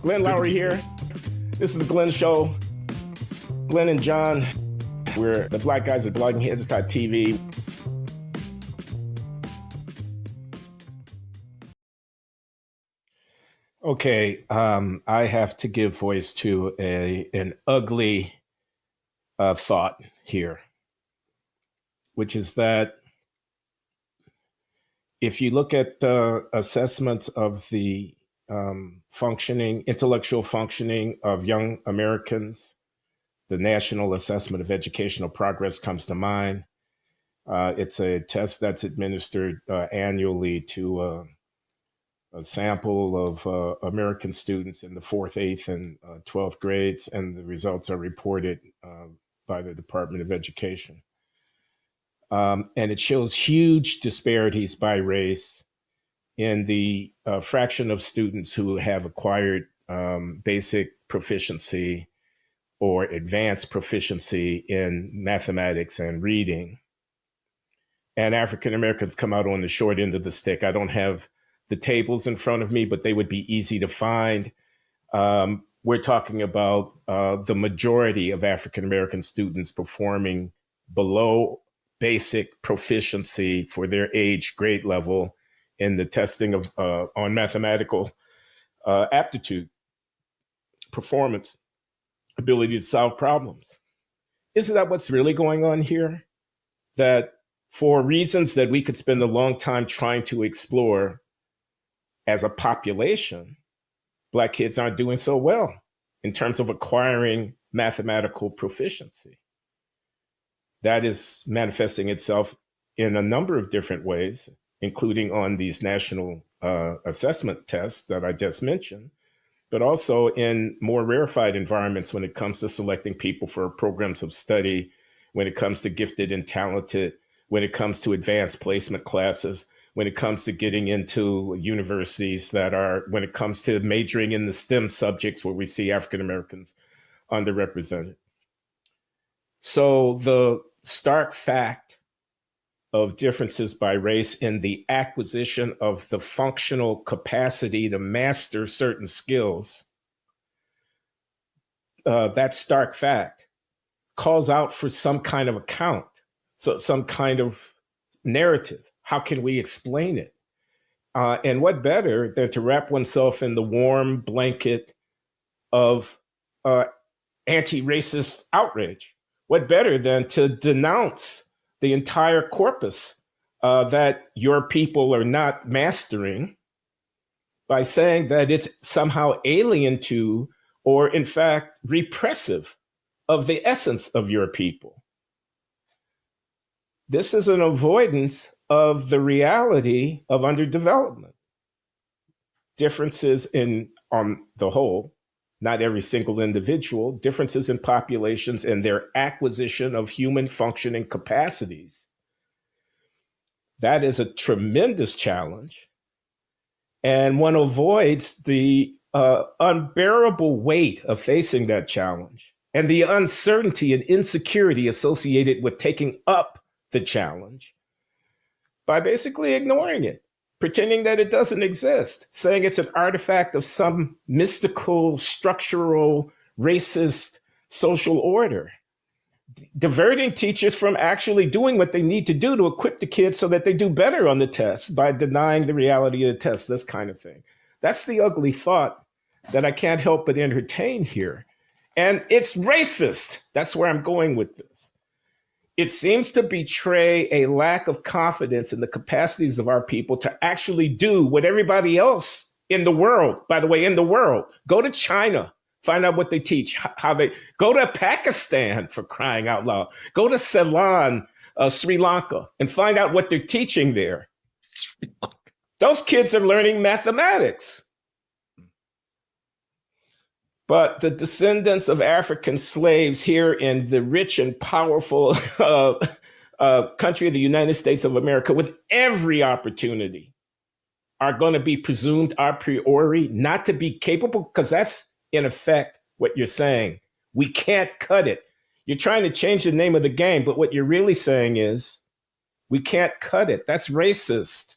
Glenn Loury here. This is the Glenn Show. Glenn and John, we're the black guys at bloggingheads.tv. Okay, I have to give voice to an ugly thought here, which is that if you look at the assessments of the intellectual functioning of young Americans, the National Assessment of Educational Progress comes to mind. It's a test that's administered annually to a sample of American students in the 4th, 8th, and 12th grades, and the results are reported by the Department of Education. And it shows huge disparities by race in the fraction of students who have acquired basic proficiency or advanced proficiency in mathematics and reading. And African Americans come out on the short end of the stick. I don't have the tables in front of me, but they would be easy to find. We're talking about the majority of African American students performing below basic proficiency for their age grade level in the testing of on mathematical aptitude, performance, ability to solve problems. Isn't that what's really going on here? That for reasons that we could spend a long time trying to explore as a population, Black kids aren't doing so well in terms of acquiring mathematical proficiency. That is manifesting itself in a number of different ways, including on these national assessment tests that I just mentioned, but also in more rarefied environments when it comes to selecting people for programs of study, when it comes to gifted and talented, when it comes to advanced placement classes, when it comes to getting into universities when it comes to majoring in the STEM subjects where we see African Americans underrepresented. So the stark fact of differences by race in the acquisition of the functional capacity to master certain skills, that stark fact calls out for some kind of account, so some kind of narrative. How can we explain it? And what better than to wrap oneself in the warm blanket of anti-racist outrage? What better than to denounce the entire corpus that your people are not mastering by saying that it's somehow alien to, or in fact, repressive of the essence of your people? This is an avoidance of the reality of underdevelopment. Differences on the whole, not every single individual, differences in populations and their acquisition of human functioning capacities. That is a tremendous challenge. And one avoids the unbearable weight of facing that challenge and the uncertainty and insecurity associated with taking up the challenge by basically ignoring it, pretending that it doesn't exist, saying it's an artifact of some mystical, structural, racist social order, diverting teachers from actually doing what they need to do to equip the kids so that they do better on the tests by denying the reality of the test, this kind of thing. That's the ugly thought that I can't help but entertain here. And it's racist. That's where I'm going with this. It seems to betray a lack of confidence in the capacities of our people to actually do what everybody else in the world, by the way, in the world, go to China, find out what they teach, how they go to Pakistan, for crying out loud, go to Ceylon, Sri Lanka, and find out what they're teaching there. Those kids are learning mathematics. But the descendants of African slaves here in the rich and powerful country of the United States of America, with every opportunity, are going to be presumed a priori not to be capable, because that's, in effect, what you're saying. We can't cut it. You're trying to change the name of the game, but what you're really saying is, we can't cut it. That's racist.